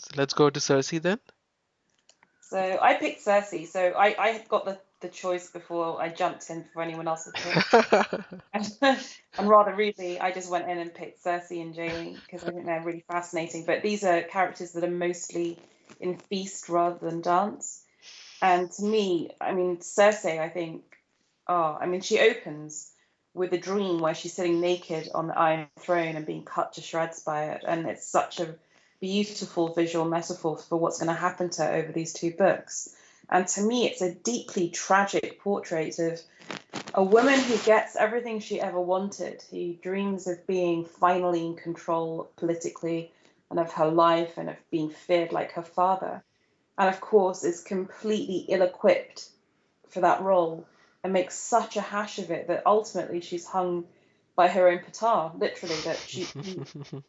So let's go to Cersei then. So I picked Cercei. So I had got the choice before I jumped in for anyone else to pick. And rather rudely, I just went in and picked Cersei and Jaime because I think they're really fascinating. But these are characters that are mostly in Feast rather than Dance. And to me, I mean, Cersei, I think, she opens with a dream where she's sitting naked on the Iron Throne and being cut to shreds by it. And it's such a beautiful visual metaphor for what's going to happen to her over these two books. And to me, it's a deeply tragic portrait of a woman who gets everything she ever wanted, who dreams of being finally in control politically and of her life and of being feared like her father. And of course, is completely ill equipped for that role and makes such a hash of it that ultimately she's hung by her own petard, literally, that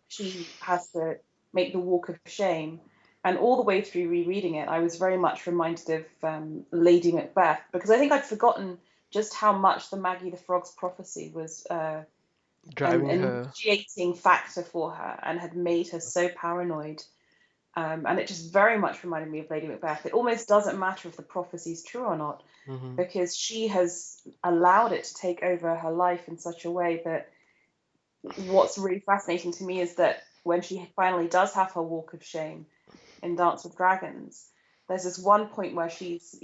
she has to make the walk of shame. And all the way through rereading it, I was very much reminded of Lady Macbeth, because I think I'd forgotten just how much the Maggie the Frog's prophecy was an Driving her. initiating factor for her and had made her so paranoid. And it just very much reminded me of Lady Macbeth. It almost doesn't matter if the prophecy is true or not, Hmm. because she has allowed it to take over her life in such a way that what's really fascinating to me is that when she finally does have her walk of shame in Dance with Dragons, there's this one point where she's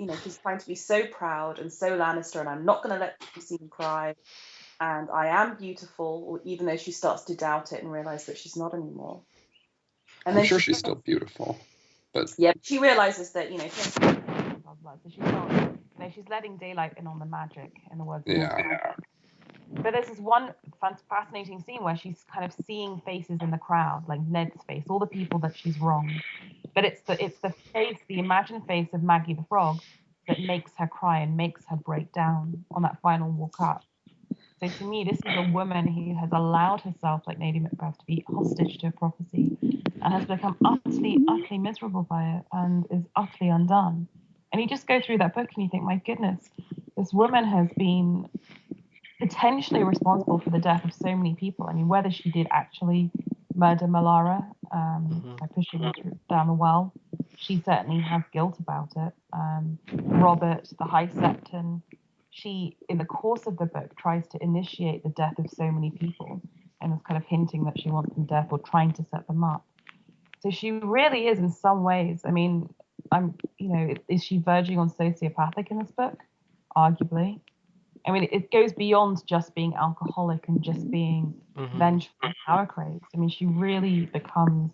trying to be so proud and so Lannister, and I'm not going to let you see me cry, and I am beautiful, even though she starts to doubt it and realize that she's not anymore. And I'm then sure she's still beautiful, but she realizes that she has to blood, so she's not, she's letting daylight in on the magic, in the words. yeah. But there's this one fascinating scene where she's kind of seeing faces in the crowd, like Ned's face, all the people that she's wronged. But it's the face, the imagined face of Maggie the Frog that makes her cry and makes her break down on that final walk up. So to me, this is a woman who has allowed herself, like Lady Macbeth, to be hostage to a prophecy and has become utterly, utterly miserable by it and is utterly undone. And you just go through that book and you think, my goodness, this woman has been potentially responsible for the death of so many people. I mean, whether she did actually murder Malara by pushing her down the well, she certainly has guilt about it. Robert, the High Septon, she, in the course of the book, tries to initiate the death of so many people and is kind of hinting that she wants them dead or trying to set them up. So she really is, in some ways. I mean, is she verging on sociopathic in this book? Arguably. I mean, it goes beyond just being alcoholic and just being vengeful and power crazed. I mean, she really becomes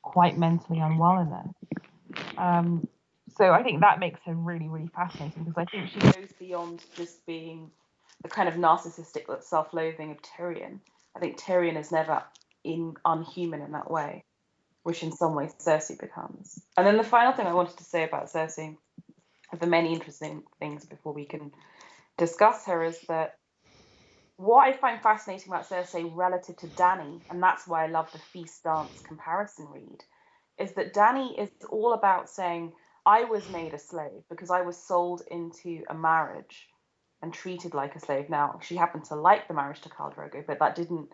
quite mentally unwell in it. So I think that makes her really, really fascinating, because I think she goes beyond just being the kind of narcissistic self-loathing of Tyrion. I think Tyrion is never unhuman in that way, which in some ways Cersei becomes. And then the final thing I wanted to say about Cersei, of the many interesting things before we can discuss her, is that what I find fascinating about Cersei relative to Dany, and that's why I love the Feast Dance comparison read, is that Dany is all about saying, I was made a slave because I was sold into a marriage and treated like a slave. Now, she happened to like the marriage to Khal Drogo, but that didn't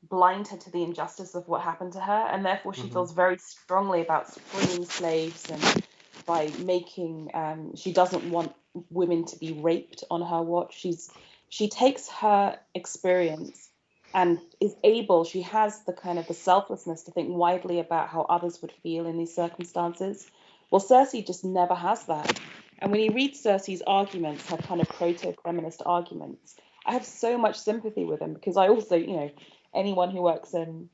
blind her to the injustice of what happened to her, and therefore she feels very strongly about freeing slaves, and by making she doesn't want women to be raped on her watch. She takes her experience and she has the kind of the selflessness to think widely about how others would feel in these circumstances. Well, Cersei just never has that. And when you read Cersei's arguments, her kind of proto-feminist arguments, I have so much sympathy with them, because I also, anyone who works in,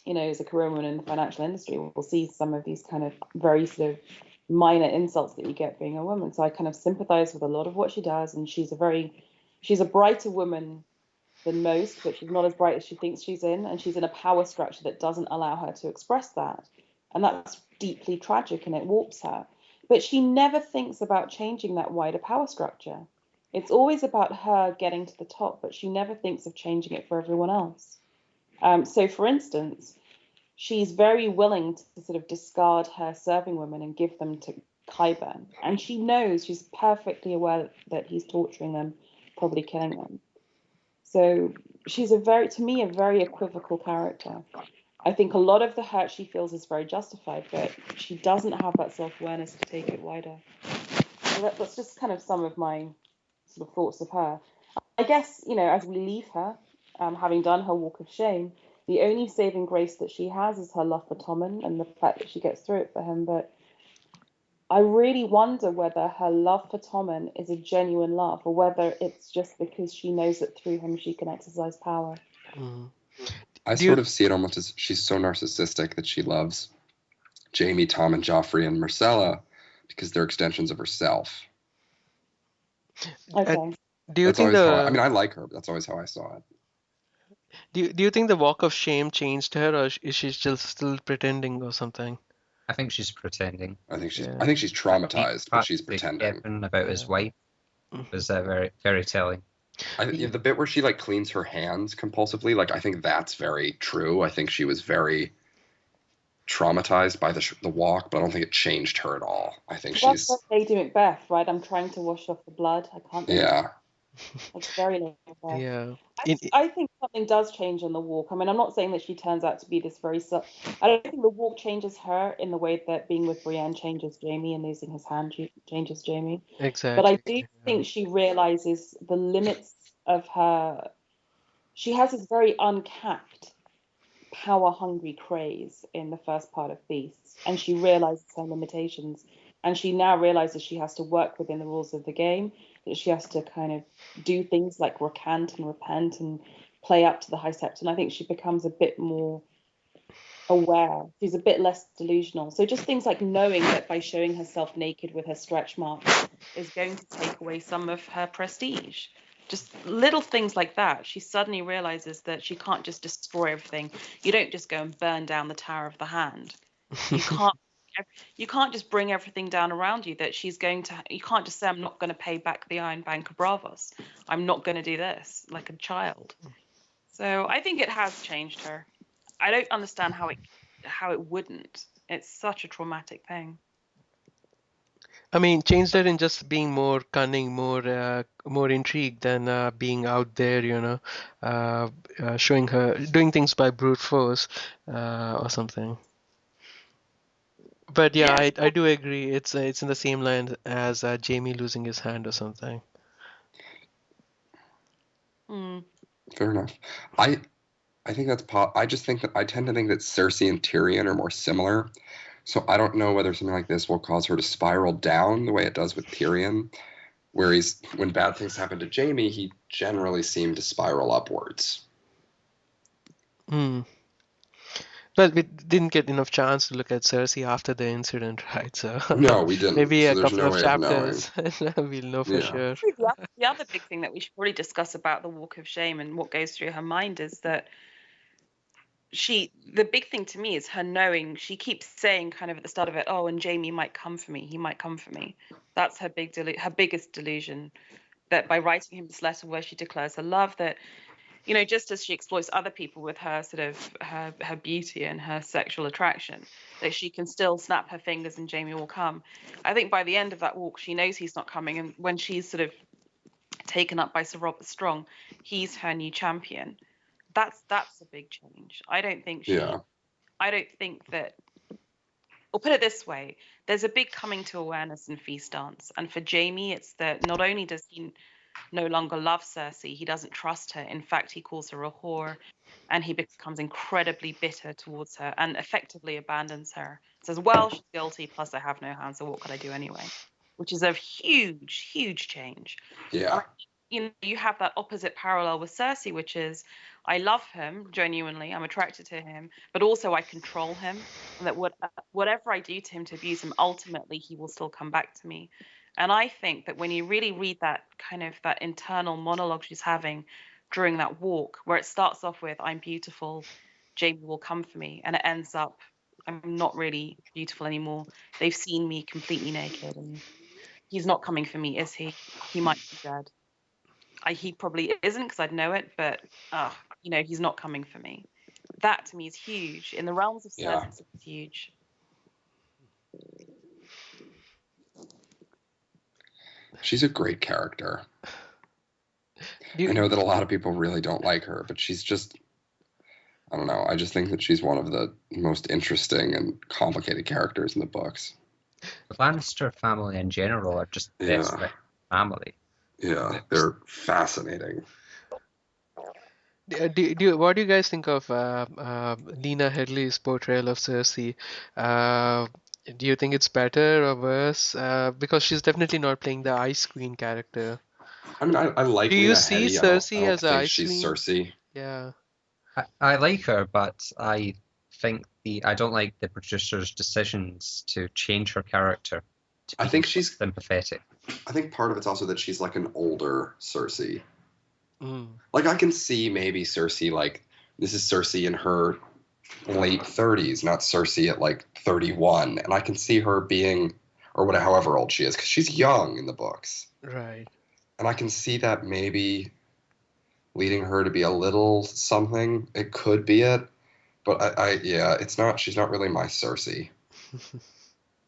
as a career woman in the financial industry will see some of these kind of very sort of minor insults that you get being a woman. So I kind of sympathize with a lot of what she does, and she's a brighter woman than most, but she's not as bright as she thinks she's in, and she's in a power structure that doesn't allow her to express that. And that's deeply tragic, and it warps her. But she never thinks about changing that wider power structure. It's always about her getting to the top, but she never thinks of changing it for everyone else. So, for instance, she's very willing to sort of discard her serving women and give them to Qyburn. And she's perfectly aware that he's torturing them, probably killing them. So she's to me, a very equivocal character. I think a lot of the hurt she feels is very justified, but she doesn't have that self-awareness to take it wider. So that's just kind of some of my sort of thoughts of her. I guess, as we leave her, having done her walk of shame, the only saving grace that she has is her love for Tommen and the fact that she gets through it for him. But I really wonder whether her love for Tommen is a genuine love, or whether it's just because she knows that through him she can exercise power. I sort of see it almost as she's so narcissistic that she loves Jaime, Tom, and Joffrey and Marcella because they're extensions of herself. Okay. Do you That's think always how I mean, I like her, but that's always how I saw it. Do you think the walk of shame changed her, or is she still pretending or something? I think she's pretending. I think she's traumatized, but she's pretending. About his wife was very, very telling. The bit where she like cleans her hands compulsively, like I think that's very true. I think she was very traumatized by the walk, but I don't think it changed her at all. I think that's like Lady Macbeth, right? I'm trying to wash off the blood. I can't. Yeah. It's very Lady Macbeth. Yeah. I think something does change on the walk. I mean, I'm not saying that she turns out to be this very. I don't think the walk changes her in the way that being with Brienne changes Jaime, and losing his hand changes Jaime. Exactly. But I do think she realizes the limits of her. She has this very uncapped, power-hungry craze in the first part of Feasts, and she realizes her limitations. And she now realizes she has to work within the rules of the game, that she has to kind of do things like recant and repent and play up to the high septon. I think she becomes a bit more aware. She's a bit less delusional. So just things like knowing that by showing herself naked with her stretch marks is going to take away some of her prestige. Just little things like that. She suddenly realizes that she can't just destroy everything. You don't just go and burn down the Tower of the Hand. You can't just bring everything down around you. That she's going to. You can't just say, "I'm not going to pay back the Iron Bank of Bravos. I'm not going to do this," like a child. So I think it has changed her. I don't understand how it wouldn't. It's such a traumatic thing. I mean, changed her in just being more cunning, more intrigued than being out there, showing her doing things by brute force or something. But yeah, I do agree. It's in the same line as Jaime losing his hand or something. Fair enough. I think that's I just think that I tend to think that Cersei and Tyrion are more similar. So I don't know whether something like this will cause her to spiral down the way it does with Tyrion, where when bad things happen to Jaime, he generally seemed to spiral upwards. But we didn't get enough chance to look at Cersei after the incident, right? So no, we didn't. Maybe so a couple of chapters, of we'll know for sure. The other big thing that we should probably discuss about the Walk of Shame and what goes through her mind is that the big thing to me is her knowing. She keeps saying kind of at the start of it, "Oh, and Jaime might come for me. He might come for me." That's her biggest delusion. That by writing him this letter where she declares her love, that just as she exploits other people with her sort of her beauty and her sexual attraction, that she can still snap her fingers and Jaime will come. I think by the end of that walk, she knows he's not coming, and when she's sort of taken up by Sir Robert Strong, he's her new champion. That's a big change. I don't think that. Or put it this way, there's a big coming to awareness in FeastDance, and for Jaime, it's that not only does he no longer love Cersei, he doesn't trust her. In fact, he calls her a whore, and he becomes incredibly bitter towards her and effectively abandons her. Says, "Well, she's guilty, plus I have no hand, so what could I do anyway?" Which is a huge, huge change. Yeah. You have that opposite parallel with Cersei, which is, I love him genuinely, I'm attracted to him, but also I control him, and that whatever I do to him to abuse him, ultimately he will still come back to me. And I think that when you really read that kind of that internal monologue she's having during that walk, where it starts off with, "I'm beautiful, Jaime will come for me," and it ends up, "I'm not really beautiful anymore. They've seen me completely naked, and he's not coming for me, is he? He might be dead." He probably isn't, because I'd know it, but he's not coming for me. That to me is huge. In the realms of Cersei, it's huge. She's a great character. I know that a lot of people really don't like her, but she's just, I don't know. I just think that she's one of the most interesting and complicated characters in the books. The Lannister family in general are just the best Yeah. family. Yeah, they're fascinating. What do you guys think of Lena Headey's portrayal of Cersei? Uh, do you think it's better or worse? Because she's definitely not playing the Ice Queen character. I mean, I like Do you Lena see Headey. I Cersei don't as a think Ice she's Queen? Cersei. Yeah. I like her, but I think I don't like the producer's decisions to change her character to I be think more sympathetic. I think part of it's also that she's like an older Cersei. Mm. Like I can see maybe Cersei, like this is Cersei in her late 30s, not Cersei at like 31, and I can see her being, or whatever, however old she is, because she's young in the books, Right. and I can see that maybe leading her to be a little something. It could be it, but yeah, it's not. She's not really my Cersei.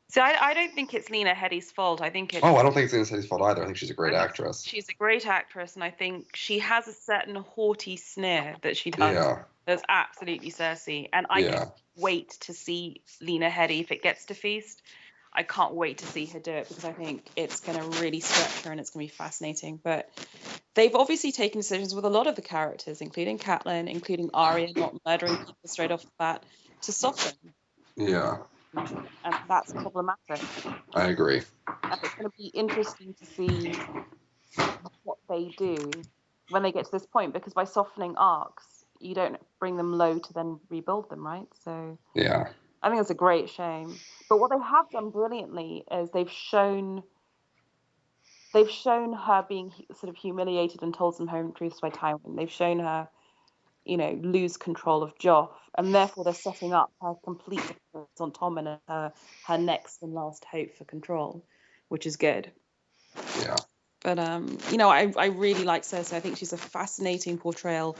So I don't think it's Lena Headey's fault. I think it's Oh, I don't think it's Lena Headey's fault either. I think she's a great I think actress. she's a great actress, and I think she has a certain haughty sneer that she does. Yeah, That's absolutely Cersei, and I yeah, can't wait to see Lena Headey if it gets to Feast. I can't wait to see her do it because I think it's going to really stretch her and it's going to be fascinating. But they've obviously taken decisions with a lot of the characters, including Catelyn, including Arya not murdering people straight off the bat, to soften, yeah. and that's problematic. I agree. And it's going to be interesting to see what they do when they get to this point, because by softening arcs, you don't bring them low to then rebuild them, right? So Yeah, I think it's a great shame. But what they have done brilliantly is they've shown her being sort of humiliated and told some home truths by Tywin. They've shown her, lose control of Joff, and therefore they're setting up her complete dependence on Tommen and her next and last hope for control, which is good. yeah. But I really like Cersei. I think she's a fascinating portrayal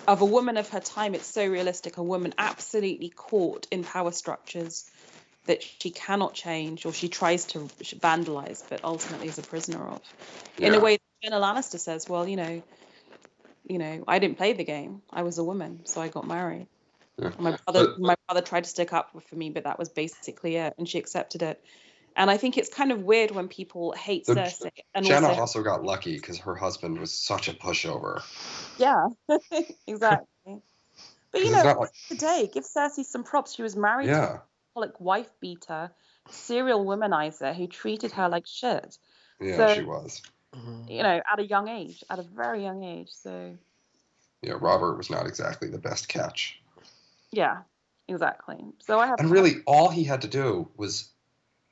of a woman of her time. It's so realistic. A woman absolutely caught in power structures that she cannot change, or she tries to vandalize, but ultimately is a prisoner of. In a way, Jenna Lannister says, "Well, I didn't play the game. I was a woman, so I got married. Yeah. My brother tried to stick up for me, but that was basically it, and she accepted it." And I think it's kind of weird when people hate Cersei. And Jenna also got lucky because her husband was such a pushover. Yeah, exactly. But It's not at like, the day, give Cersei some props. She was married to an alcoholic wife beater, serial womanizer who treated her like shit. Yeah, So, she was. At a young age, at a very young age. So Yeah, Robert was not exactly the best catch. yeah, exactly. So and really all he had to do was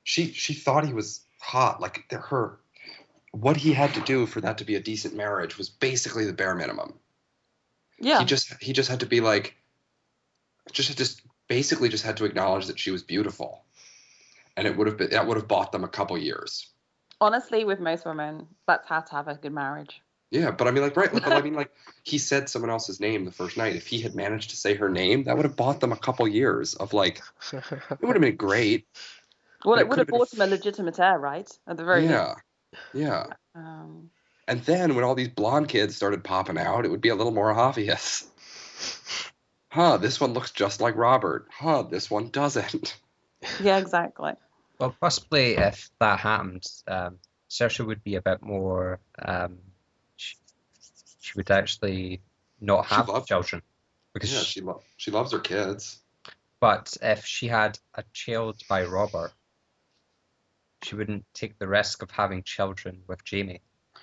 she thought he was hot. Like what he had to do for that to be a decent marriage was basically the bare minimum. Yeah. He just had to be like basically just had to acknowledge that she was beautiful. And that would have bought them a couple years. Honestly, with most women, that's how to have a good marriage. Yeah, but I mean, like, right. But I mean, like, he said someone else's name the first night. If he had managed to say her name, that would have bought them a couple years of, like, it would have been great. Well, it would have bought him a legitimate heir, right? At the very least. Yeah. And then when all these blonde kids started popping out, it would be a little more obvious. This one looks just like Robert. This one doesn't. Yeah, exactly. Well, possibly if that happened, Cersei would be a bit more. She would actually not have children because she loves her kids. But if she had a child by Robert, she wouldn't take the risk of having children with Jaime.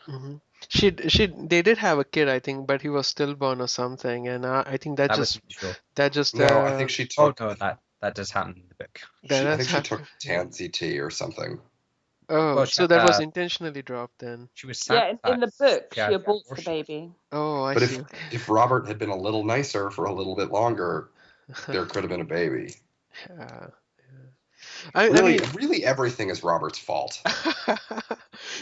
Mm-hmm. They did have a kid, I think, but he was stillborn or something, and I think that just. No, I think she took. Oh no, that does happen in the book. I think she took Tansy tea or something. Oh, well, so that was intentionally dropped then. She was in the book, she aborts the baby. Oh, I see. see. But if Robert had been a little nicer for a little bit longer, there could have been a baby. Really, everything is Robert's fault.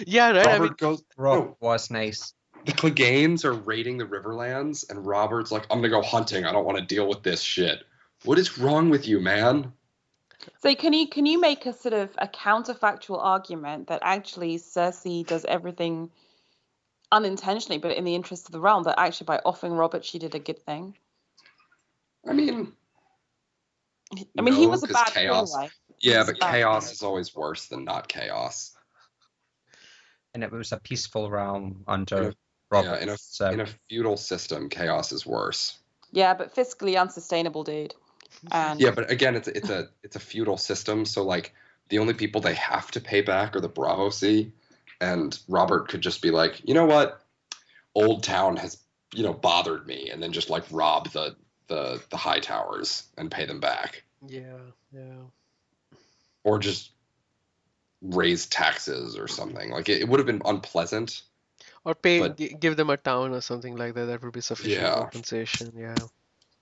Yeah, right. Robert was nice. The Cleganes are raiding the Riverlands, and Robert's like, "I'm gonna go hunting. I don't want to deal with this shit." What is wrong with you, man? So can you make a sort of a counterfactual argument that actually Cersei does everything unintentionally, but in the interest of the realm, that actually by offing Robert she did a good thing? I mean, he no, was a 'cause bad chaos. king, right? Yeah, was a but bad chaos king. is always worse than not chaos. And it was a peaceful realm In under a Robert. So in a feudal system, chaos is worse. Yeah, but fiscally unsustainable, dude. And Yeah, but again, it's a feudal system, so like the only people they have to pay back are the Bravosi, and Robert could just be like, you know what, Old Town has bothered me, and then just like rob the high towers and pay them back, Yeah, yeah. or just raise taxes or something. Like it would have been unpleasant, Or but give them a town or something like that. That would be sufficient yeah, compensation. Yeah.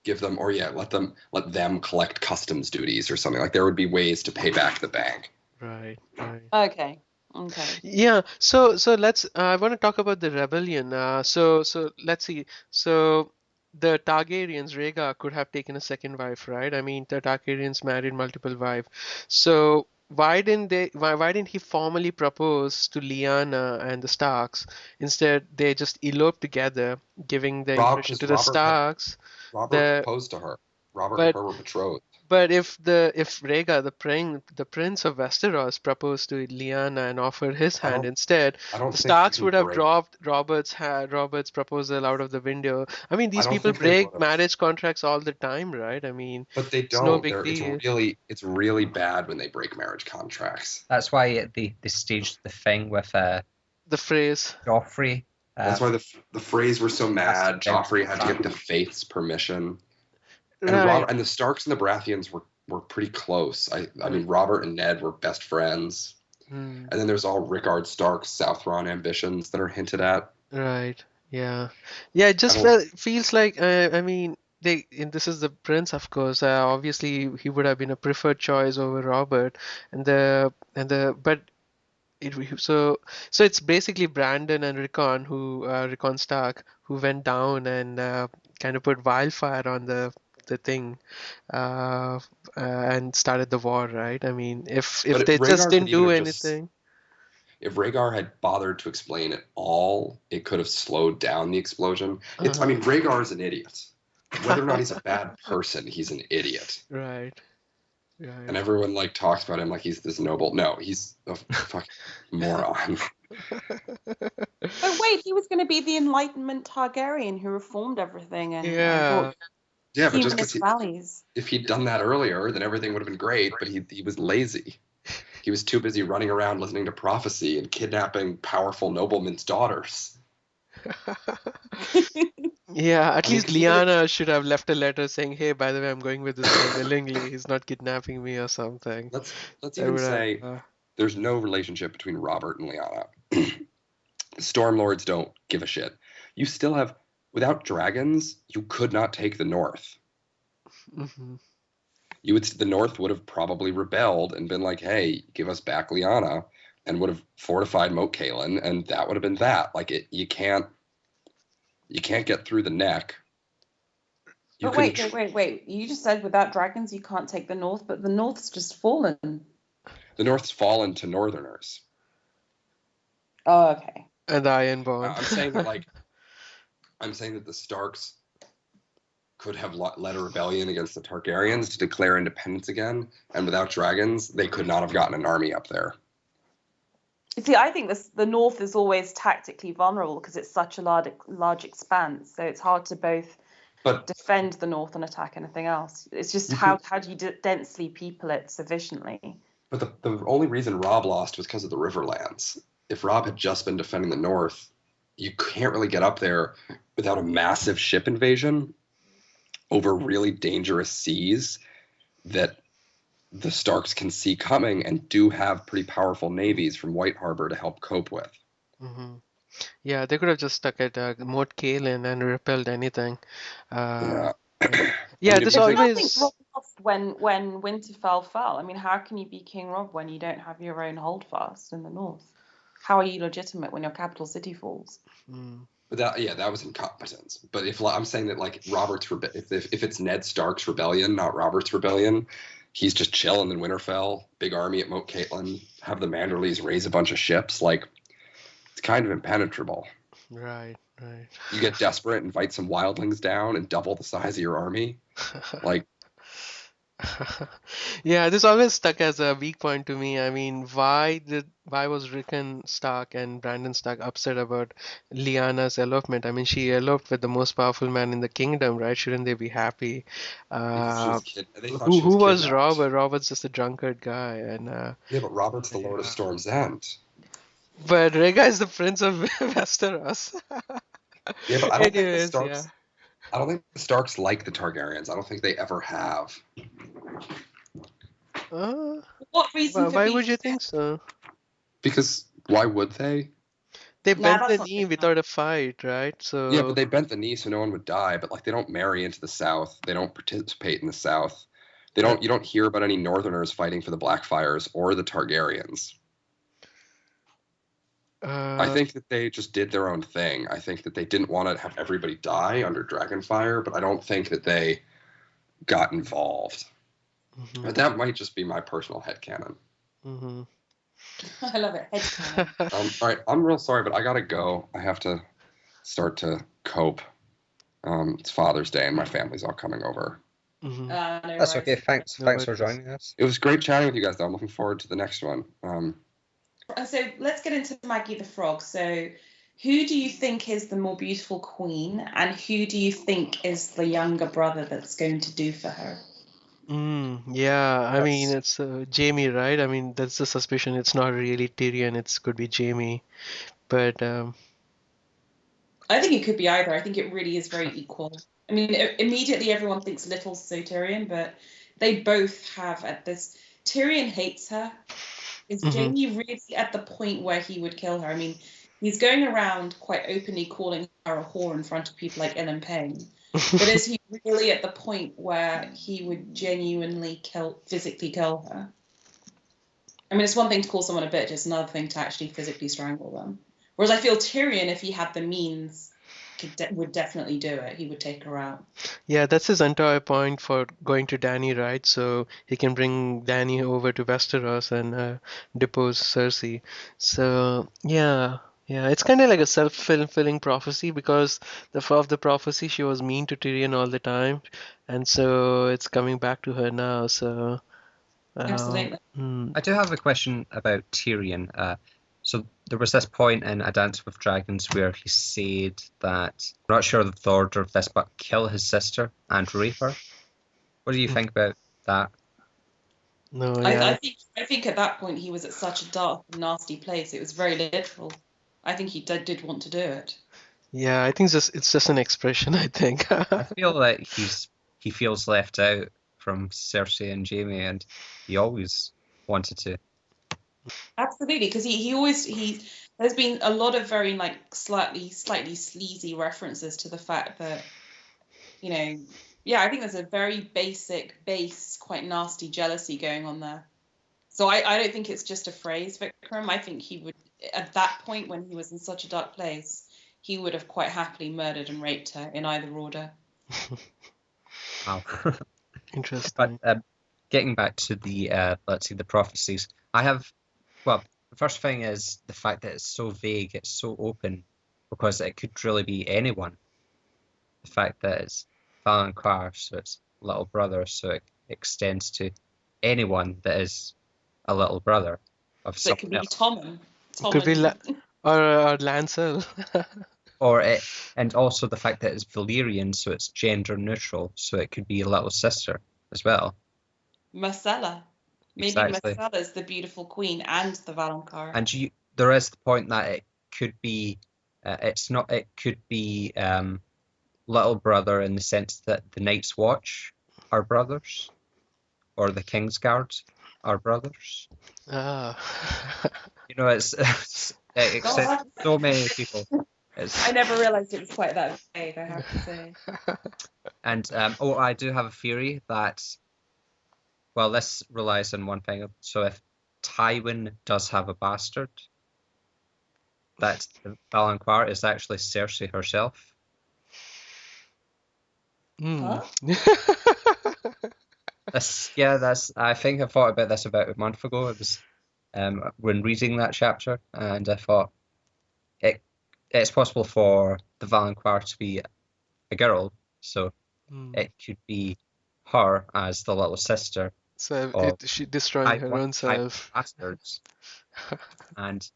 give them or yeah, let them collect customs duties or something. Like there would be ways to pay back the bank. Right, right. okay. Yeah, so let's I want to talk about the rebellion. So let's see. So the Targaryens, Rhaegar could have taken a second wife, right? I mean, the Targaryens married multiple wives. So why didn't he formally propose to Lyanna and the Starks? Instead, they just eloped together, giving the impression Because to the Starks Robert that proposed to her. Robert and but her were betrothed. but if Rhaegar, the prince of Westeros, proposed to Lyanna and offered his I hand don't instead, I don't the think you Starks can would have break. dropped Robert's proposal out of the window. I mean, I these don't people think they would break have. marriage contracts all the time, right? I mean, But they it's no don't. big They're deal. it's really bad when they break marriage contracts. that's why they staged the thing with The phrase, Joffrey. That's why the Freys were so Casting mad. doubts Joffrey on had to get the family. Faith's permission. And right? Robert and the Starks and the Baratheons were pretty close. I mean Robert and Ned were best friends. Hmm. And then there's all Rickard Stark's Southron ambitions that are hinted at. Right. Yeah. Yeah. It I just don't feels like I mean and this is the prince, of course. Obviously, he would have been a preferred choice over Robert, and the but so it's basically Brandon and Rickon Stark who went down and kind of put wildfire on the thing and started the war, right? I mean, if but they just Rhaegar could didn't even do have just anything. if Rhaegar had bothered to explain it all, it could have slowed down the explosion. I Uh-huh. mean, Rhaegar is an idiot. Whether or not he's a bad person, he's an idiot. Right, And right. everyone like talks about him like he's this noble. No, he's a fucking moron. But wait, he was going to be the Enlightenment Targaryen who reformed everything and Yeah. brought Yeah, but just humanist because values. if he'd done that earlier, then everything would have been great. But he was lazy. He was too busy running around listening to prophecy and kidnapping powerful noblemen's daughters. Yeah, at I mean, least because he would have. Liana should have left a letter saying, "Hey, by the way, I'm going with this guy willingly. He's not kidnapping me or something." Let's That even would have. say there's no relationship between Robert and Lyanna. The Stormlords don't give a shit. You still have, without dragons, you could not take the North. Mhm. The North would have probably rebelled and been like, "Hey, give us back Lyanna," and would have fortified Moat Cailin, and that would have been that. Like you can't get through the neck. You But can. wait. You just said without dragons you can't take the North, but the North's just fallen. The North's fallen to Northerners. Oh, okay. And the Ironborn. I'm saying that the Starks could have led a rebellion against the Targaryens to declare independence again, and without dragons, they could not have gotten an army up there. See, I think the North is always tactically vulnerable because it's such a large expanse, so it's hard to both defend the North and attack anything else. It's just how do you densely people it sufficiently? But the only reason Robb lost was because of the Riverlands. If Robb had just been defending the North, you can't really get up there without a massive ship invasion over really dangerous seas that the Starks can see coming and do have pretty powerful navies from White Harbor to help cope with. Hmm. Yeah, they could have just stuck at Moat Cailin and repelled anything. Yeah. Yeah, I mean, there's if you I think always. Rob lost when Winterfell fell. I mean, how can you be King Rob when you don't have your own holdfast in the North? How are you legitimate when your capital city falls? Mm. But that was incompetence. But if I'm saying that like if it's Ned Stark's rebellion, not Robert's rebellion, he's just chilling in Winterfell, big army at Moat Cailin, have the Manderleys raise a bunch of ships, like it's kind of impenetrable. Right, Right. You get desperate, invite some wildlings down, and double the size of your army. Like, Yeah, this always stuck as a weak point to me. I mean, why was Rickon Stark and Brandon Stark upset about Lyanna's elopement? I mean, she eloped with the most powerful man in the kingdom, right? Shouldn't they be happy? because she Uh, was they thought who she was who was kidnapped. Robert? Robert's just a drunkard guy, and Yeah, but Robert's the Lord of yeah. Storm's End. But Rhaegar is the prince of Westeros. Yeah, but Anyways, yeah. I don't think the Starks like the Targaryens. I don't think they ever have. Uh, What reason for why being would you think so? Because why would they? They Nah, bent the that's not knee good enough. without a fight, right? Yeah, but So, they bent the knee so no one would die. But like, they don't marry into the South. They don't participate in the South. They don't. You don't hear about any Northerners fighting for the Blackfires or the Targaryens. I uh, think that they just did their own thing. I think that they didn't want to have everybody die under Dragonfire, but I don't think that they got involved. mhm, But that might just be my personal headcanon. mhm. I love it. Headcanon. All right, I'm real sorry, but I gotta go. I have to start to cope. It's Father's Day and my family's all coming over. Mhm. No That's okay. worries. Thanks No for worries. joining us. It was great chatting with you guys, though. I'm looking forward to the next one. And so let's get into Maggie the Frog. So, who do you think is the more beautiful queen, and who do you think is the younger brother that's going to do for her? Yeah, I mean, That's it's Jamie, right? I mean, that's the suspicion. It's not really Tyrion. It could be Jamie. But I think it could be either. I think it really is very equal. I mean, immediately everyone thinks little so Tyrion, but they both have at this. Tyrion hates her. Is mhm. Jamie really at the point where he would kill her? I mean, he's going around quite openly calling her a whore in front of people like Ellen Payne. But is he really at the point where he would genuinely physically kill her? I mean, it's one thing to call someone a bitch, it's another thing to actually physically strangle them. Whereas I feel Tyrion, if he had the means, would definitely do it. He would take her out. Yeah, that's his entire point for going to Dany, right? So he can bring Dany over to Westeros and depose Cersei. So yeah, it's kind of like a self-fulfilling prophecy because of the prophecy she was mean to Tyrion all the time, and so it's coming back to her now. So Absolutely. I do have a question about Tyrion. So there was this point in A Dance with Dragons where he said that, I'm not sure of the order of this, but kill his sister and rape her. What do you think about that? no, I yeah, think at that point he was at such a dark and nasty place. It was very literal. I think he did want to do it. yeah. I think it's just an expression. I think. I feel that he feels left out from Cersei and Jaime, and he always wanted to. Absolutely, because there's been a lot of very like slightly sleazy references to the fact that, I think there's a very base, quite nasty jealousy going on there. So I don't think it's just a phrase, Vikram. I think he would, at that point when he was in such a dark place, he would have quite happily murdered and raped her in either order. Wow. Interesting. But getting back to the let's see, the prophecies, well, the first thing is the fact that it's so vague, it's so open, because it could really be anyone. The fact that it's Valonqar, so it's little brother, so it extends to anyone that is a little brother of So it could someone be else. Could be or Lancel. And also the fact that it's Valyrian, so it's gender neutral, so it could be a little sister as well. Myrcella. Maybe Exactly. Myrcella is the beautiful queen and the Valonqar. And there is the point that it could be, it could be little brother in the sense that the Night's Watch are brothers, or the Kingsguard are brothers. Ah. It except so many people. I never realized it was quite that vague, I have to say. And I do have a theory that, well, this relies on one thing. So if Tywin does have a bastard, that Valonqar is actually Cersei herself. Huh? I think I thought about this about a month ago. It was when reading that chapter, and I thought it's possible for the Valancourt to be a girl, so it could be her as the little sister So of she destroying her one own of the self. bastards. And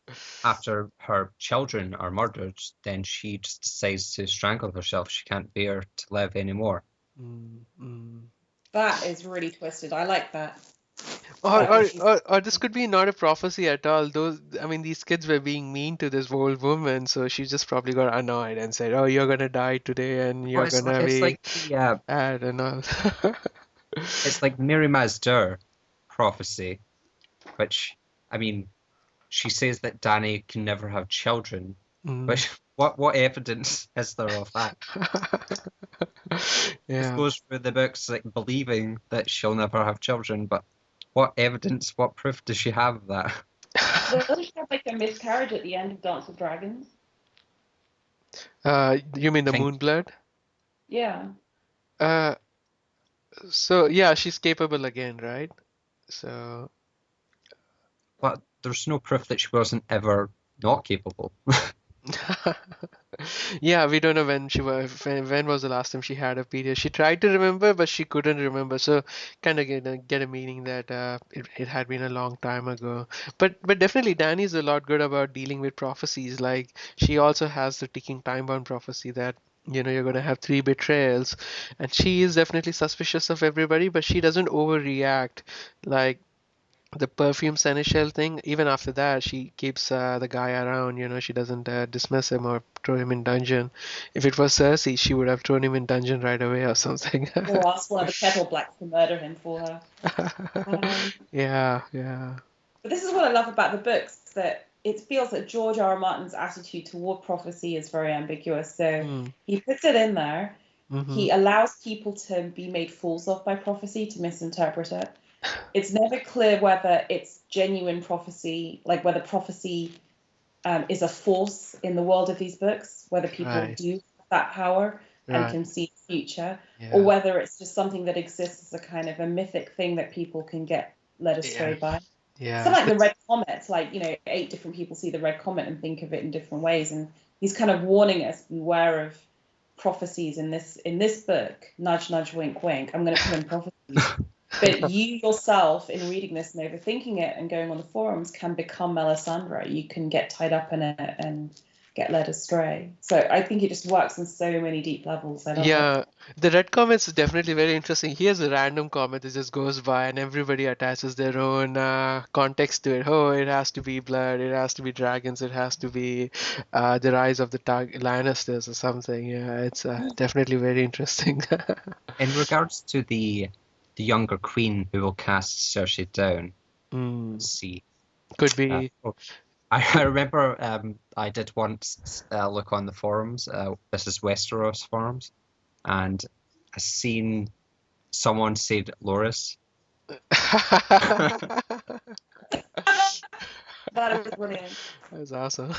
after her children are murdered, then she just decides to strangle herself. She can't bear to live anymore. That is really twisted. I like that. Or this could be not a prophecy at all. These kids were being mean to this old woman, so she just probably got annoyed and said, "Oh, you're gonna die today, and you're gonna It's be like the bad and all." it's like Mary Mazdur prophecy, which, I mean, she says that Dany can never have children, but what evidence is there of that? Just Yeah. goes through the books like believing that she'll never have children, but what evidence, what proof does she have of that? Doesn't she have like a miscarriage at the end of Dance with Dragons? You mean the King- Moonblood? Yeah. So yeah, she's capable again, right? So But there's no proof that she wasn't ever not capable. yeah, we don't know when was the last time she had a period. She tried to remember, but she couldn't remember. So kind of get a meaning that it had been a long time ago. But definitely Dany's a lot good about dealing with prophecies. Like she also has the ticking time bomb prophecy that you're gonna have 3 betrayals, and she is definitely suspicious of everybody, but she doesn't overreact. Like the perfume seneschal thing, even after that, she keeps the guy around. She doesn't dismiss him or throw him in dungeon. If it was Cersei, she would have thrown him in dungeon right away or something. Or ask one of the kettle blacks to murder him for her. Yeah, yeah. But this is what I love about the books, that it feels that George R. R. Martin's attitude toward prophecy is very ambiguous. So he puts it in there. He allows people to be made fools of by prophecy, to misinterpret it. It's never clear whether it's genuine prophecy, like whether prophecy is a force in the world of these books, whether people do have that power and can see the future, or whether it's just something that exists as a kind of a mythic thing that people can get led astray by. Yeah. So like the red comet, like 8 different people see the red comet and think of it in different ways, and he's kind of warning us, beware of prophecies in this book. Nudge, nudge, wink, wink. I'm going to put in prophecies. But you yourself, in reading this and overthinking it and going on the forums, can become Melisandre. You can get tied up in it and get led astray. So I think it just works on so many deep levels. I love it. The red comet's definitely very interesting. Here's a random comet that just goes by, and everybody attaches their own context to it. Oh, it has to be blood, it has to be dragons, it has to be the rise of the Lannisters or something. Yeah, it's definitely very interesting. In regards to the younger queen who will cast Cersei down, let's see. Could be. I remember I did once look on the forums. This is Westeros forums, and I seen someone said Loras. That is brilliant. That was awesome.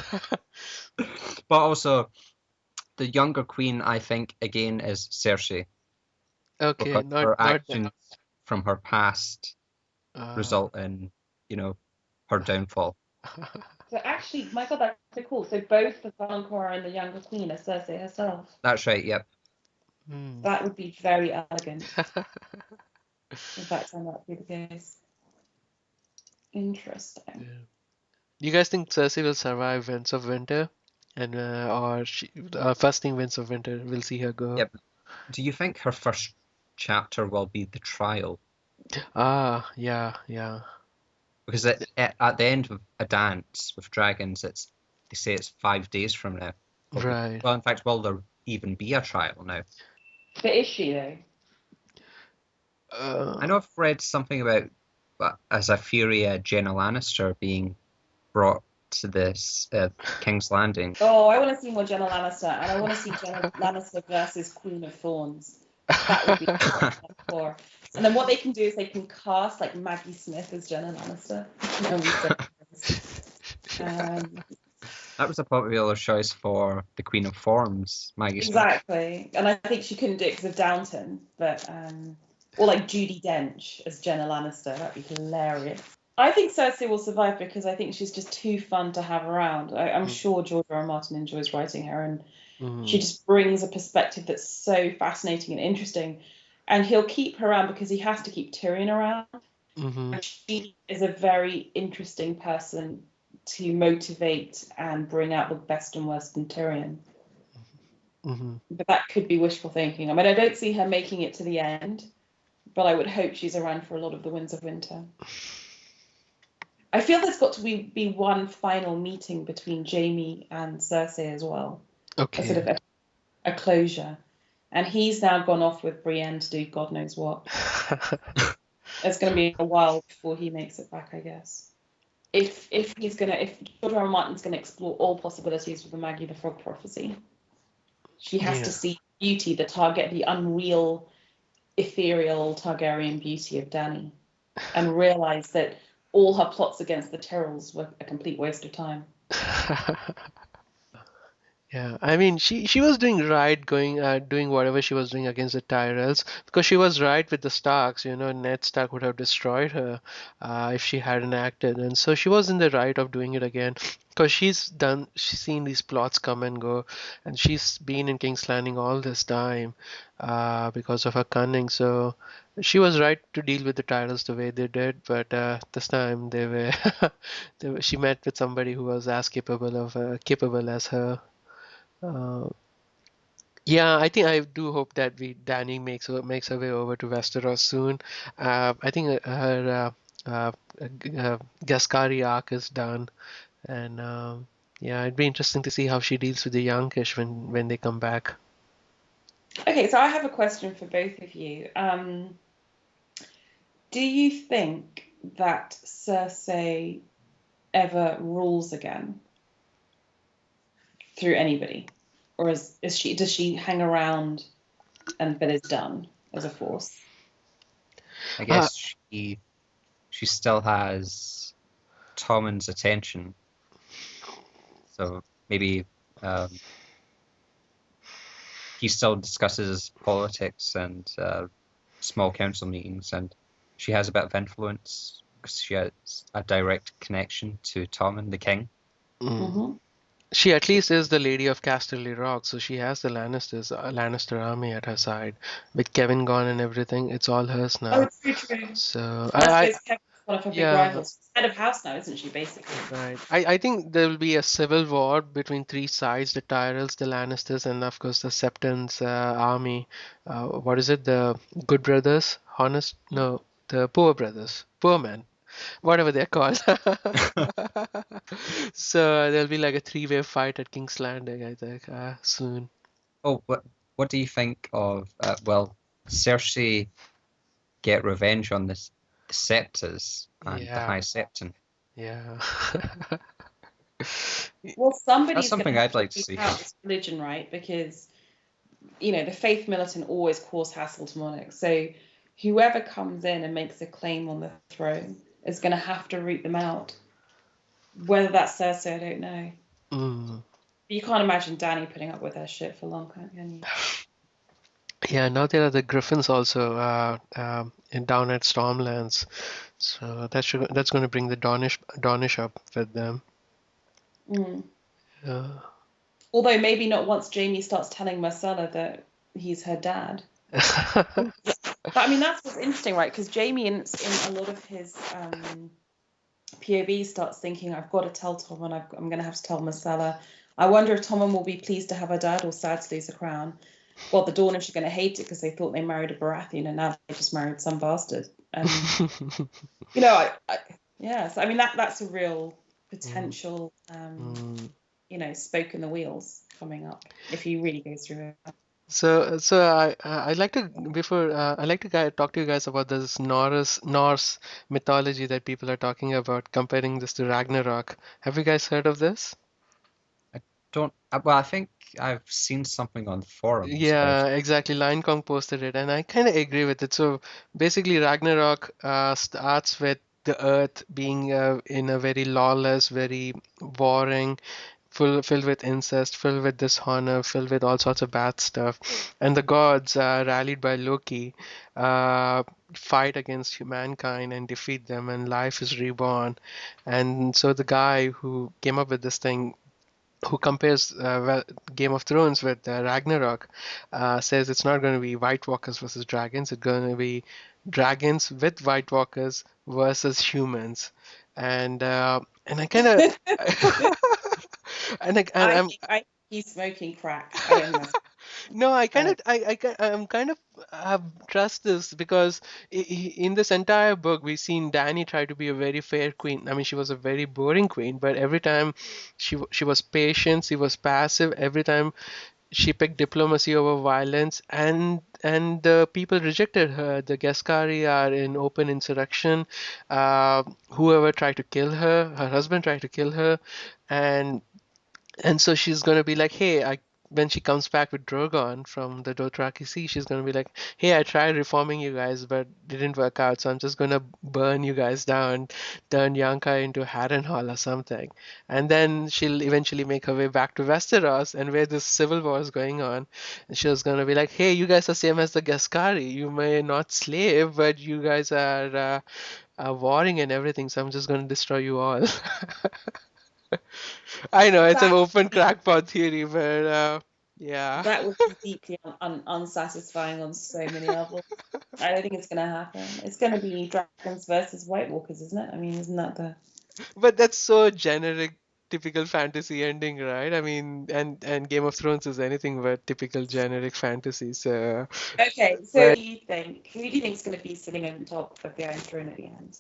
But also, the younger queen, I think, again, is Cersei. Okay, because not her not actions from her past result in, her downfall. So actually, my God, that's so cool. So both the Valancourt and the younger queen are Cersei herself. That's right, yep. That would be very elegant. In fact, I might be the case. Interesting. Yeah. Do you guys think Cersei will survive Winds of Winter? And or first thing Winds of Winter, we'll see her go. Yep. Do you think her first chapter will be the trial? Yeah. Because at the end of A Dance with Dragons, they say it's 5 days from now. Right. Well, in fact, will there even be a trial now? But is she though? I know I've read something about as a Fury Jenna Lannister being brought to this King's Landing. Oh, I want to see more Jenna Lannister, and I want to see Jenna Lannister versus Queen of Thorns. That would be hardcore. And then what they can do is they can cast like Maggie Smith as Jenna Lannister. That was a popular choice for the Queen of Thorns, Maggie Smith. Exactly, and I think she couldn't do it because of Downton, but or like Judi Dench as Jenna Lannister. That'd be hilarious. I think Cersei will survive because I think she's just too fun to have around. I'm sure George R. R. Martin enjoys writing her, and She just brings a perspective that's so fascinating and interesting. And he'll keep her around because he has to keep Tyrion around. And she is a very interesting person to motivate and bring out the best and worst in Tyrion. But that could be wishful thinking. I mean, I don't see her making it to the end, but I would hope she's around for a lot of the Winds of Winter. I feel there's got to be one final meeting between Jaime and Cersei as well. Okay. A sort of a closure. And he's now gone off with Brienne to do God knows what. It's going to be a while before he makes it back, I guess. If George R. R. Martin's going to explore all possibilities with the Maggie the Frog prophecy, she has to see beauty, the unreal, ethereal Targaryen beauty of Dany, and realize that all her plots against the Tyrells were a complete waste of time. Yeah, I mean, she was doing right, doing whatever she was doing against the Tyrells, because she was right with the Starks. Ned Stark would have destroyed her if she hadn't acted, and so she was in the right of doing it again, because she's seen these plots come and go, and she's been in King's Landing all this time because of her cunning. So she was right to deal with the Tyrells the way they did, but this time she met with somebody who was as capable as her. Yeah, I think I do hope that Dany makes her way over to Westeros soon. I think her Gascari arc is done, and yeah, it'd be interesting to see how she deals with the Youngish when they come back. Okay, so I have a question for both of you. Do you think that Cersei ever rules again through anybody, or does she hang around but is done as a force? I guess she still has Tommen's attention, so maybe he still discusses politics and small council meetings, and she has a bit of influence because she has a direct connection to Tommen, the king. She at least is the Lady of Casterly Rock, so she has the Lannister army at her side. With Kevin gone and everything, it's all hers now. Oh, it's true. So I suppose Kevin's one of her big rivals. She's head of house now, isn't she, basically? Right. I think there will be a civil war between three sides: the Tyrells, the Lannisters, and of course the Septon's army. What is it? The Good Brothers? Honest? No, the Poor Brothers. Poor men. Whatever they're called. So there'll be like a three-way fight at King's Landing, I think, soon. Oh, what do you think of Cersei get revenge on the Septas and the High Septon? Yeah. Well, That's something I'd like to see. Out this religion, right? Because the faith militant always cause hassle to monarchs. So whoever comes in and makes a claim on the throne is going to have to root them out. Whether that's Cersei, I don't know. You can't imagine Dany putting up with her shit for long, can you? Yeah, now there are the Griffins also down at Stormlands, so that's going to bring the Dornish up with them. Although maybe not once Jaime starts telling Myrcella that he's her dad. But I mean, that's what's interesting, right? Because Jaime in a lot of his POV starts thinking, I've got to tell Tommen, I'm going to have to tell Myrcella. I wonder if Tommen will be pleased to have her dad or sad to lose the crown. Well, the Dornish are going to hate it because they thought they married a Baratheon and now they just married some bastard. And so I mean that's a real potential, spoke in the wheels coming up if he really goes through it. So I'd like to talk to you guys about this Norse mythology that people are talking about, comparing this to Ragnarok. Have you guys heard of this? I think I've seen something on the forums. Yeah, exactly. Lion Kong posted it, and I kind of agree with it. So basically, Ragnarok starts with the earth being in a very lawless, very warring, filled with incest, filled with dishonor, filled with all sorts of bad stuff. And the gods, rallied by Loki, fight against humankind and defeat them, and life is reborn. And so the guy who came up with this thing who compares Game of Thrones with Ragnarok, says it's not going to be White Walkers versus dragons. It's going to be dragons with White Walkers versus humans, and I kind of and I I'm think he's smoking crack. I don't think that's no, uh, I'm kind of trust this because in this entire book we've seen Dany try to be a very fair queen. I mean, she was a very boring queen, but every time she was patient, she was passive. Every time she picked diplomacy over violence, and the people rejected her. The Gascari are in open insurrection. Whoever tried to kill her, her husband tried to kill her, and so she's gonna be like, hey, when she comes back with Drogon from the Dothraki Sea, she's gonna be like, hey, I tried reforming you guys, but didn't work out, so I'm just gonna burn you guys down, turn Yanka into Harrenhal or something. And then she'll eventually make her way back to Westeros, and where this civil war is going on, and she's gonna be like, hey, you guys are same as the Gascari. You may not slave, but you guys are warring and everything, so I'm just gonna destroy you all. I know it's an that open crackpot theory, but yeah. that would be deeply unsatisfying on so many levels. I don't think it's going to happen. It's going to be dragons versus White Walkers, isn't it? I mean, isn't that the But that's so generic, typical fantasy ending, right? I mean, and Game of Thrones is anything but typical generic fantasy. So, okay? So, but what do you think? Who do you think is going to be sitting on top of the Iron Throne at the end,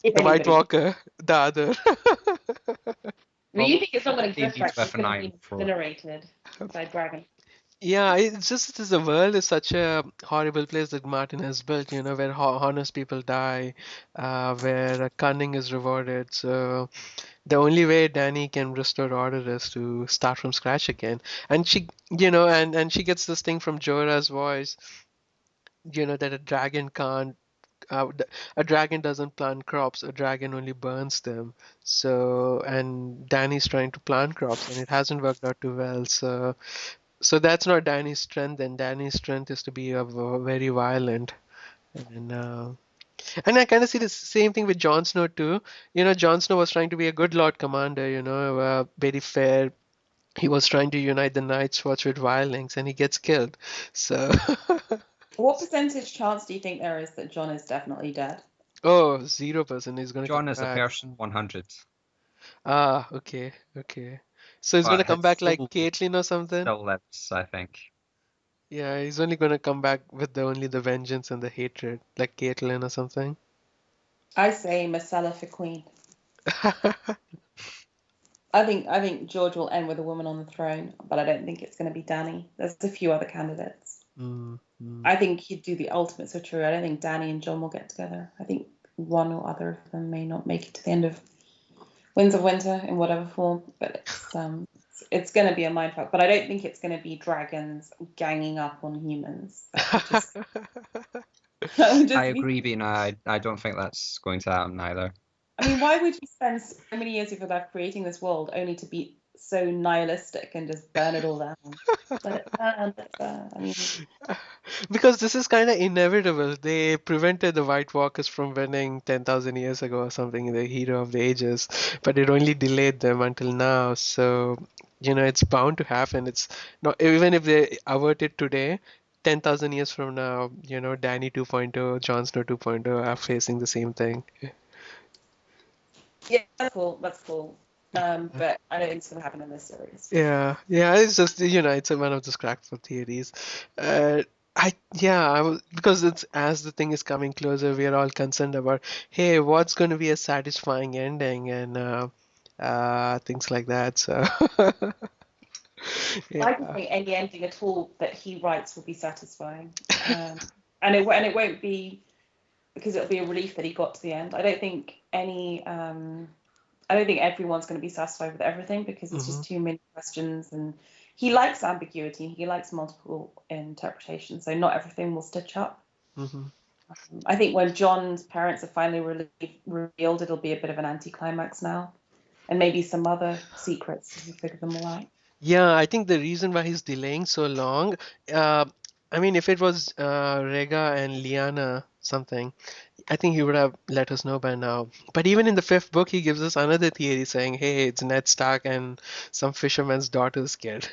if the White anybody? Walker, the other. Do you think it's not going to They drift need back? to It's have an going to iron be throne. incinerated by dragon. Yeah, it's just the world is such a horrible place that Martin has built, where honest people die, where cunning is rewarded. So the only way Danny can restore order is to start from scratch again. And and she gets this thing from Jorah's voice, that a dragon can't, a dragon doesn't plant crops, a dragon only burns them. So, and Danny's trying to plant crops and it hasn't worked out too well. So that's not Danny's strength, and Danny's strength is to be very violent. And and I kind of see the same thing with Jon Snow too. Jon Snow was trying to be a good Lord Commander, very fair. He was trying to unite the Night's Watch with wildlings, and he gets killed. So, What percentage chance do you think there is that John is definitely dead? oh, 0%. He's gonna come John is a back. person, 100. Ah, okay, okay. So he's gonna But come his back like soul Caitlyn or something. still lives, I think. Yeah, he's only gonna come back with only the vengeance and the hatred, like Caitlyn or something. I say Marcella for queen. I think George will end with a woman on the throne, but I don't think it's going to be Danny. There's a few other candidates. Mm, mm. I think he'd do the ultimate switcheroo. I don't think Danny and John will get together. I think one or other of them may not make it to the end of Winds of Winter in whatever form, but it's going to be a mindfuck. But I don't think it's going to be dragons ganging up on humans. That would just I be. agree, Bina. I don't think that's going to happen either. I mean, why would you spend so many years of your life creating this world only to be so nihilistic and just burn it all down? Let it burn, let it burn. I mean, Because this is kind of inevitable. They prevented the White Walkers from winning 10,000 years ago or something in the Hero of the Ages, but it only delayed them until now. So, it's bound to happen. It's not, even if they avert it today, 10,000 years from now, Danny 2.0, Jon Snow 2.0 are facing the same thing. yeah, that's cool. That's cool. But I don't think it's gonna happen in this series. Yeah, yeah, it's just, it's one of those crackpot theories. Uh, because it's as the thing is coming closer, we are all concerned about, hey, what's going to be a satisfying ending and things like that. So, I just yeah. think any ending at all that he writes will be satisfying, and it won't be because it'll be a relief that he got to the end. I don't think everyone's going to be satisfied with everything because it's Hmm. just too many questions, and he likes ambiguity. He likes multiple interpretations, so not everything will stitch up. Hmm. I think when John's parents are finally revealed, it'll be a bit of an anticlimax now, and maybe some other secrets if we figure them all out. Yeah, I think the reason why he's delaying so long, uh, I mean, if it was Rhaegar and Lyanna something. I think he would have let us know by now. But even in the fifth book, he gives us another theory saying, "Hey, it's Ned Stark and some fisherman's daughter's kid."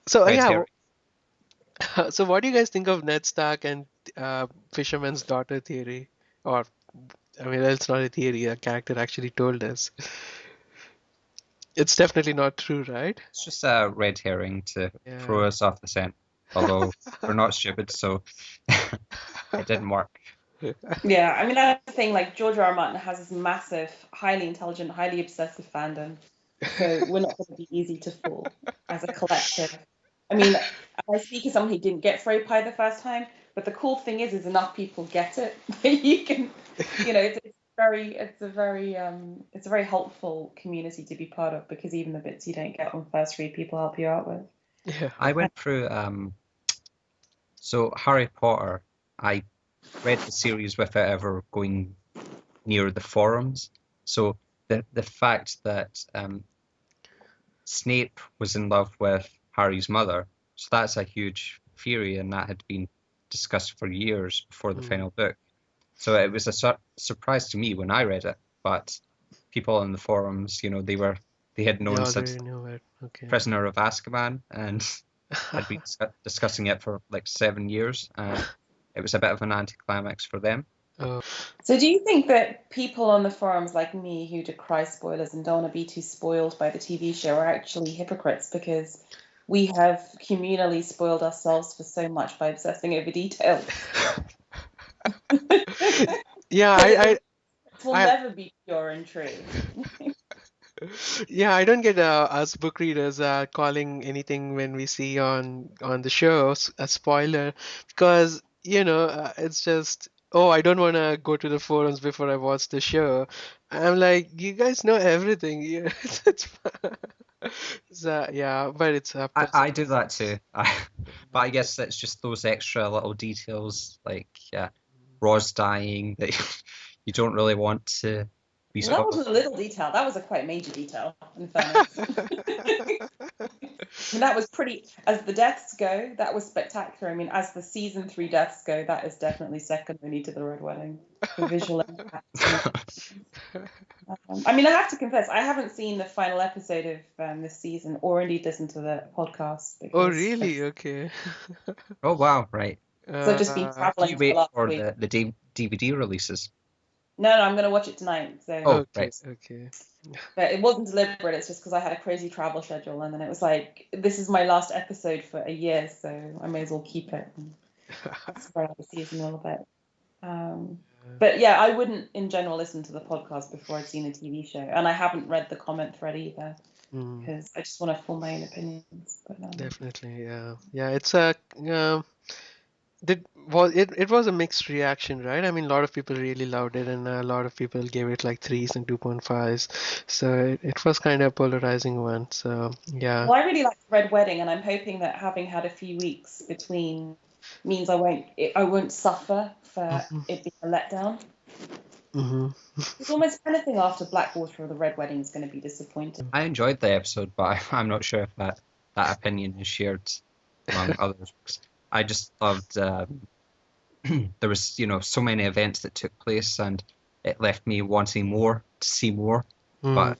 So Red yeah. herring. So what do you guys think of Ned Stark and fisherman's daughter theory? Or I mean, it's not a theory. A character actually told us. It's definitely not true, right? It's just a red herring to throw Yeah. us off the scent. Although we're not stupid, so it didn't work. Yeah, I mean, that's the thing. Like, George R. R. Martin has this massive, highly intelligent, highly obsessive fandom. So we're not going to be easy to fool as a collective. I mean, I speak as someone who didn't get Frey Pie the first time, but the cool thing is enough people get it. You can, it's a very helpful community to be part of, because even the bits you don't get on first read, people help you out with. Yeah. I went through so Harry Potter, I read the series without ever going near the forums. So the fact that Snape was in love with Harry's mother, so that's a huge theory, and that had been discussed for years before the final book. So it was a surprise to me when I read it, but people in the forums, they had They known since already knew it. Okay. Prisoner of Azkaban and had been discussing it for like 7 years, and it was a bit of an anticlimax for them. Oh. So do you think that people on the forums like me who decry spoilers and don't want to be too spoiled by the TV show are actually hypocrites, because we have communally spoiled ourselves for so much by obsessing over details? Yeah, It will I never be pure and true. yeah, I don't get us book readers calling anything when we see on the show a spoiler, because it's just, oh, I don't want to go to the forums before I watch the show. I'm like, you guys know everything. Yeah, it's so, yeah, but it's I do that too. But I guess it's just those extra little details like Roz dying that you don't really want to be Well, that spoiled. wasn't a little detail. That was a quite major detail, in fairness. I mean, that was pretty. As the deaths go, that was spectacular. I mean, as the season 3 deaths go, that is definitely second only to the Red Wedding. The visual impact. I mean, I have to confess, I haven't seen the final episode of this season, or indeed listened to the podcast, Oh, because really? Okay. Oh wow, right. I've just been Do traveling you for the wait last for week. the DVD releases? No, I'm going to watch it tonight. So, Oh, Okay, right. okay. but it wasn't deliberate. It's just because I had a crazy travel schedule, and then it was like, this is my last episode for a year, so I may as well keep it and spread out the season a little bit. But yeah, I wouldn't in general listen to the podcast before I'd seen the TV show, and I haven't read the comment thread either, because I just want to form my own opinions. But Definitely, yeah. Yeah, it's a it was a mixed reaction, right? I mean, a lot of people really loved it, and a lot of people gave it like 3s and 2.5s. So it was kind of a polarizing one. So yeah. well, I really like Red Wedding, and I'm hoping that having had a few weeks between means I won't suffer for it being a letdown. It's almost anything after Blackwater or the Red Wedding is going to be disappointing. I enjoyed the episode, but I'm not sure if that opinion is shared among others. I just loved there was so many events that took place, and it left me wanting more, to see more, but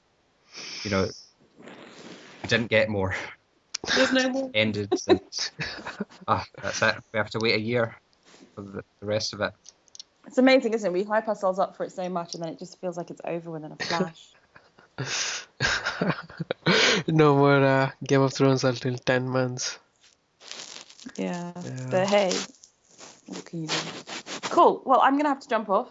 I didn't get more. There's no more. Ended, and that's it. We have to wait a year for the rest of it. It's amazing, isn't it? We hype ourselves up for it so much, and then it just feels like it's over within a flash. No more Game of Thrones until 10 months. Yeah. But hey, what can you do? Cool. Well, I'm going to have to jump off.